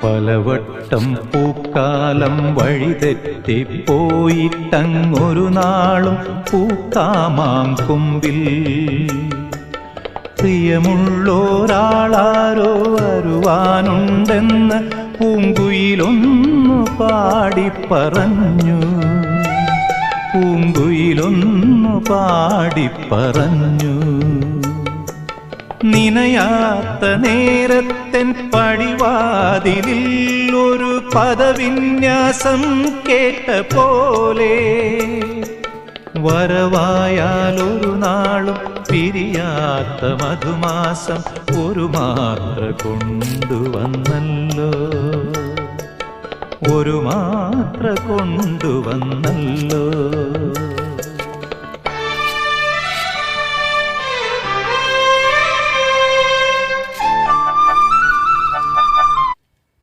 പലവട്ടം പൂക്കാലം വഴിതെറ്റിപ്പോയിട്ടങ്ങൊരു നാളും പൂക്കാമാം കൊമ്പിൽ പ്രിയമുള്ളോരാളാരോ വരുവാനുണ്ടെന്ന് പൂങ്കുയിലൊന്നു പാടിപ്പറഞ്ഞു. പൂങ്കുയിലൊന്നു പാടിപ്പറഞ്ഞു. നിനയാത്ത നേരത്തൻ പടിവാതിലിൽ ഒരു പദവിന്യാസം കേട്ട പോലെ വരവായാലൊരു നാളും പിരിയാത്ത മധുമാസം ഒരു മാത്ര കൊണ്ടുവന്നല്ലോ. ഒരു മാത്ര കൊണ്ടുവന്നല്ലോ.